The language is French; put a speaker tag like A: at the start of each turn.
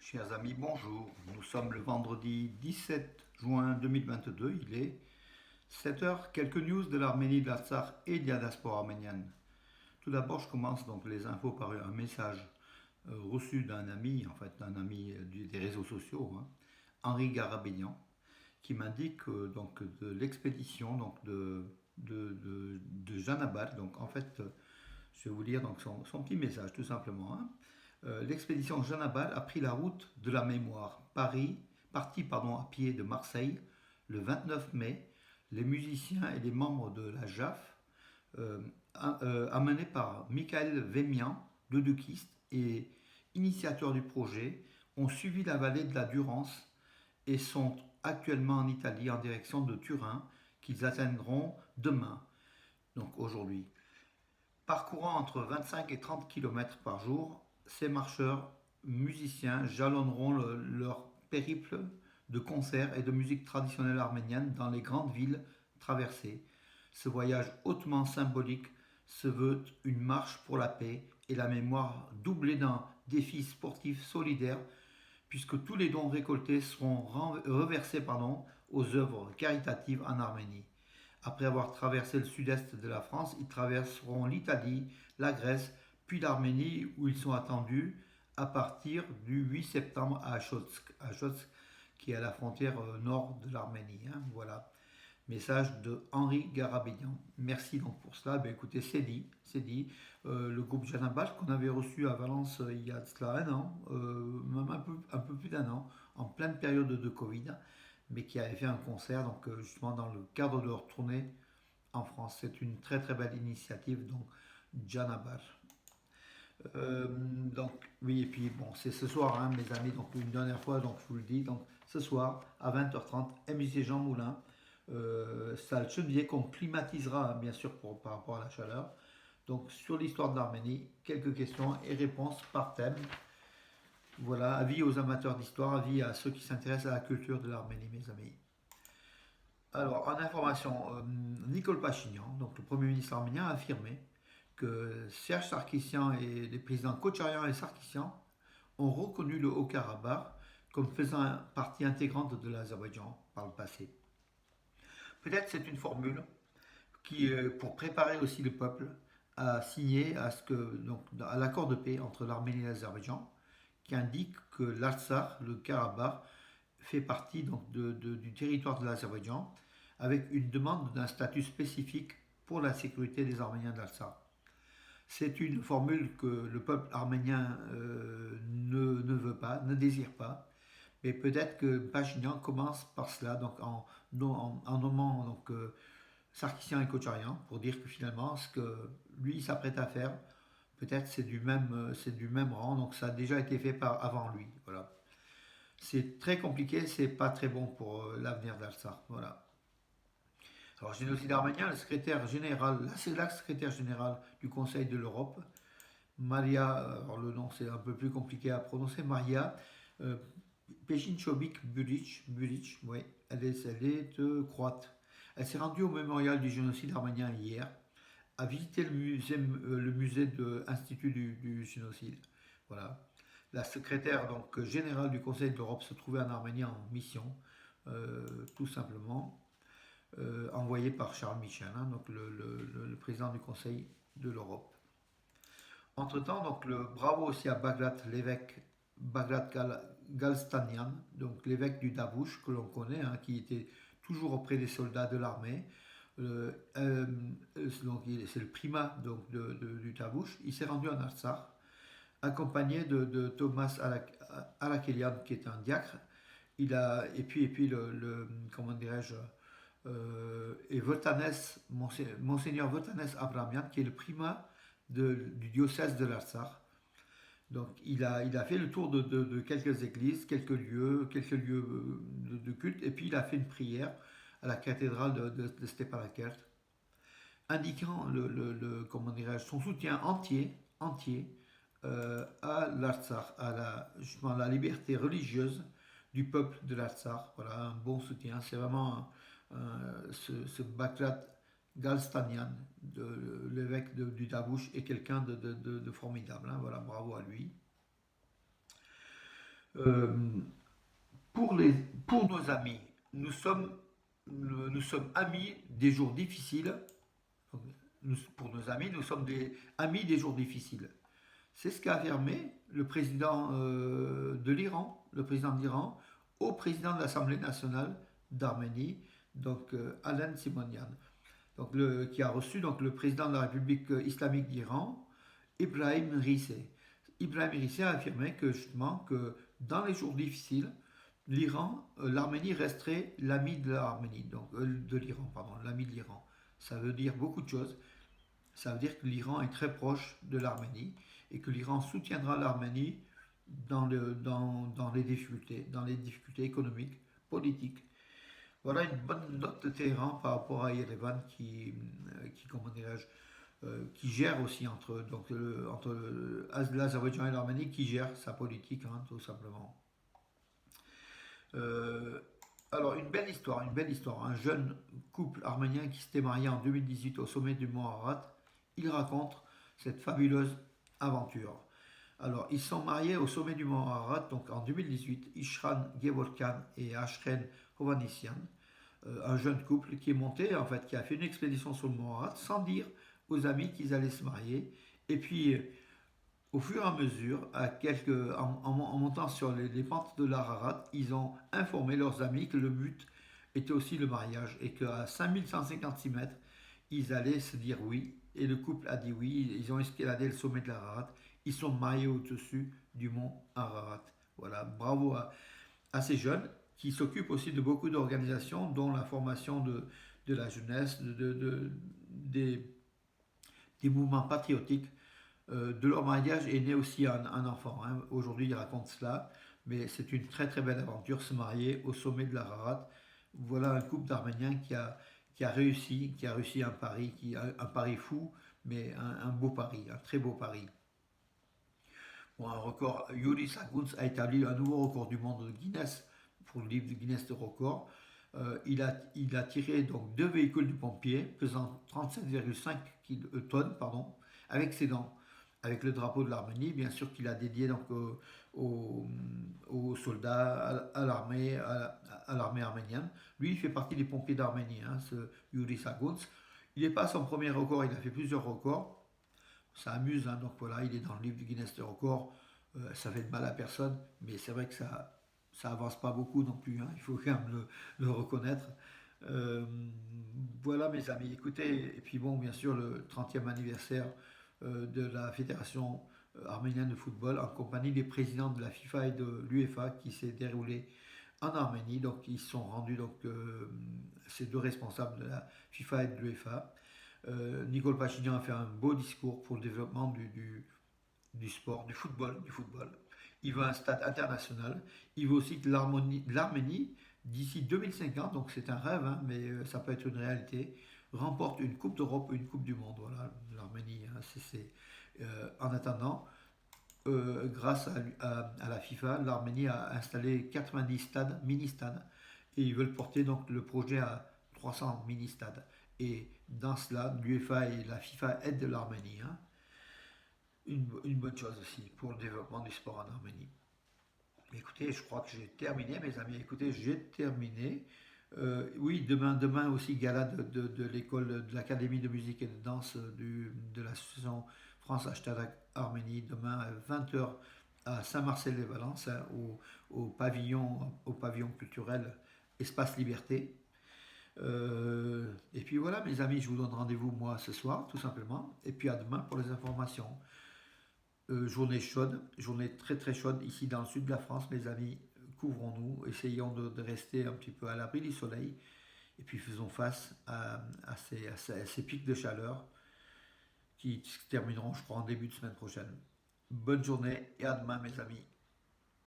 A: Chers amis, bonjour. Nous sommes le vendredi 17 juin 2022. Il est 7 heures. Quelques news de l'Arménie, de l'Artsakh et de la diaspora arménienne. Tout d'abord, je commence donc les infos par un message reçu d'un ami, en fait d'un ami des réseaux sociaux, Henri Garabédian, qui m'indique donc de l'expédition de Jeanne Abad. Donc en fait, je vais vous lire donc son petit message tout simplement. L'expédition Jeanne Abad a pris la route de la mémoire. Parti à pied de Marseille le 29 mai, les musiciens et les membres de la JAF, amenés par Michael Vémian, dudukiste et initiateur du projet, ont suivi la vallée de la Durance et sont actuellement en Italie en direction de Turin, qu'ils atteindront demain, donc aujourd'hui. Parcourant entre 25 et 30 km par jour, ces marcheurs musiciens jalonneront leur périple de concerts et de musique traditionnelle arménienne dans les grandes villes traversées. Ce voyage hautement symbolique se veut une marche pour la paix et la mémoire, doublée d'un défi sportif solidaire, puisque tous les dons récoltés seront reversés aux œuvres caritatives en Arménie. Après avoir traversé le sud-est de la France, ils traverseront l'Italie, la Grèce, puis l'Arménie, où ils sont attendus à partir du 8 septembre à Achotsk qui est à la frontière nord de l'Arménie. Voilà. Message de Henri Garabédian. Merci donc pour cela. Ben, écoutez, c'est dit, c'est dit. Le groupe Janabal qu'on avait reçu à Valence il y a de cela un an, même un peu plus d'un an, en pleine période de Covid, mais qui avait fait un concert donc justement dans le cadre de leur tournée en France. C'est une très très belle initiative, donc Janabar. Donc oui, et puis bon, c'est ce soir, mes amis, donc une dernière fois, donc je vous le dis, donc ce soir à 20h30, MJC Jean Moulin, salle Chenevier qu'on climatisera bien sûr par rapport à la chaleur. Donc sur l'histoire de l'Arménie, quelques questions et réponses par thème. Voilà, avis aux amateurs d'histoire, avis à ceux qui s'intéressent à la culture de l'Arménie, mes amis. Alors, en information, Nicole Pachinian, donc le Premier ministre arménien, a affirmé que Serge Sarkissian et les présidents Kocharian et Sarkissian ont reconnu le Haut-Karabakh comme faisant partie intégrante de l'Azerbaïdjan par le passé. Peut-être c'est une formule qui, pour préparer aussi le peuple à signer à l'accord de paix entre l'Arménie et l'Azerbaïdjan, qui indique que l'Artsakh, le Karabakh, fait partie du territoire de l'Azerbaïdjan, avec une demande d'un statut spécifique pour la sécurité des Arméniens d'Artsakh. C'est une formule que le peuple arménien ne veut pas, ne désire pas, mais peut-être que Pachinian commence par cela, donc en nommant Sarkissian et Kocharian, pour dire que finalement, ce que lui s'apprête à faire, peut-être c'est du même rang, donc ça a déjà été fait avant lui. Voilà. C'est très compliqué, c'est pas très bon pour l'avenir d'Alsar. Voilà. Alors, génocide arménien, le secrétaire général, là c'est la secrétaire générale du Conseil de l'Europe, Maria, alors le nom c'est un peu plus compliqué à prononcer, Maria euh, Buric, oui, elle est croate. Elle s'est rendue au mémorial du génocide arménien hier, a visité le musée de l'Institut du génocide. Voilà. La secrétaire générale du Conseil de l'Europe se trouvait en Arménie en mission, tout simplement, envoyée par Charles Michel, donc le président du Conseil de l'Europe. Entre-temps, donc le bravo aussi à Bagrat, l'évêque Bagrat Galstanian, donc l'évêque du Davouche que l'on connaît, qui était toujours auprès des soldats de l'armée. Donc c'est le primat du Davouche. Il s'est rendu en Artsakh accompagné de Thomas Arakelian qui est un diacre. Et puis comment dirais-je, et Monseigneur Votanes Abramian qui est le primat du diocèse de l'Artsakh. Donc il a fait le tour de quelques églises, quelques lieux de culte, et puis il a fait une prière à la cathédrale de Stepanakert, indiquant comment dirais-je, son soutien entier à l'Artsakh, justement la liberté religieuse du peuple de l'Artsakh. Voilà, un bon soutien. C'est vraiment ce Bakrat Galstanian, l'évêque du Davouche, est quelqu'un de formidable. Voilà, bravo à lui. Euh, pour, les, pour nos amis, nous sommes, nous sommes amis des jours difficiles. Pour nos amis, nous sommes des amis des jours difficiles. C'est ce qu'a affirmé le président de l'Iran, le président d'Iran, au président de l'Assemblée nationale d'Arménie, donc Alan Simonian, donc qui a reçu donc le président de la République islamique d'Iran, Ibrahim Rissé. Ibrahim Rissé a affirmé que justement que dans les jours difficiles, l'Iran, l'Arménie resterait l'ami de l'Arménie, donc de l'Iran, pardon, l'ami de l'Iran. Ça veut dire beaucoup de choses. Ça veut dire que l'Iran est très proche de l'Arménie et que l'Iran soutiendra l'Arménie dans les difficultés économiques, politiques. Voilà une bonne note de Téhéran par rapport à Yerevan comment dirais-je, qui gère aussi entre l'Azerbaïdjan et l'Arménie, qui gère sa politique, hein, tout simplement. Euh, alors, une belle histoire. Un jeune couple arménien qui s'était marié en 2018 au sommet du mont Ararat, il raconte cette fabuleuse aventure. Alors, ils sont mariés au sommet du mont Ararat, donc en 2018, Ishran Gevorkan et Ashren Hovanessian, un jeune couple qui est monté, en fait, qui a fait une expédition sur le mont Ararat sans dire aux amis qu'ils allaient se marier. Et puis, au fur et à mesure, en montant sur les pentes de l'Ararat, ils ont informé leurs amis que le but était aussi le mariage et qu'à 5156 mètres, ils allaient se dire oui. Et le couple a dit oui, ils ont escaladé le sommet de l'Ararat, ils sont mariés au-dessus du mont Ararat. Voilà, bravo à ces jeunes qui s'occupent aussi de beaucoup d'organisations, dont la formation de la jeunesse, des, des mouvements patriotiques. De leur mariage est né aussi un enfant, hein. Aujourd'hui, ils racontent cela, mais c'est une très très belle aventure, se marier au sommet de l'Ararat. Voilà un couple d'Arméniens qui a réussi un pari, un pari fou, mais un beau pari, un très beau pari. Bon, un record, Yuri Saguns a établi un nouveau record du monde de Guinness pour le livre de Guinness de record. Il a tiré donc deux véhicules du pompier pesant 37,5 tonnes, pardon, avec ses dents, avec le drapeau de l'Arménie, bien sûr qu'il a dédié donc aux, aux soldats, à l'armée, à l'armée arménienne. Lui, il fait partie des pompiers d'Arménie, hein, ce Yuri Saguns. Il n'est pas son premier record, il a fait plusieurs records. Ça amuse, hein, donc voilà, il est dans le livre du Guinness de record. Ça fait de mal à personne, mais c'est vrai que ça avance pas beaucoup non plus, hein, il faut quand même le reconnaître. Euh, voilà mes amis, écoutez, et puis bon, bien sûr, le 30e anniversaire de la Fédération arménienne de football en compagnie des présidents de la FIFA et de l'UEFA qui s'est déroulé en Arménie. Donc ils sont rendus, donc, ces deux responsables de la FIFA et de l'UEFA. Nicole Pachinian a fait un beau discours pour le développement du sport, du football. Il veut un stade international. Il veut aussi que l'Arménie, d'ici 2050, donc c'est un rêve, hein, mais ça peut être une réalité, remporte une Coupe d'Europe et une Coupe du Monde. Voilà, l'Arménie, hein, en attendant, grâce à la FIFA, l'Arménie a installé 90 stades, mini-stades, et ils veulent porter donc le projet à 300 mini-stades. Et dans cela, l'UEFA et la FIFA aident l'Arménie, hein. Une bonne chose aussi pour le développement du sport en Arménie. Écoutez, je crois que j'ai terminé, mes amis. Écoutez, j'ai terminé. Oui, demain aussi, gala de l'école, de l'Académie de musique et de danse de l'association France Hashtag Arménie, demain à 20h à Saint-Marcel-les-Valences, hein, au pavillon culturel Espace Liberté. Et puis voilà, mes amis, je vous donne rendez-vous moi ce soir, tout simplement. Et puis à demain pour les informations. Journée chaude, journée très très chaude ici dans le sud de la France, mes amis. Couvrons-nous, essayons de rester un petit peu à l'abri du soleil. Et puis faisons face à ces pics de chaleur qui se termineront, je crois, en début de semaine prochaine. Bonne journée et à demain, mes amis.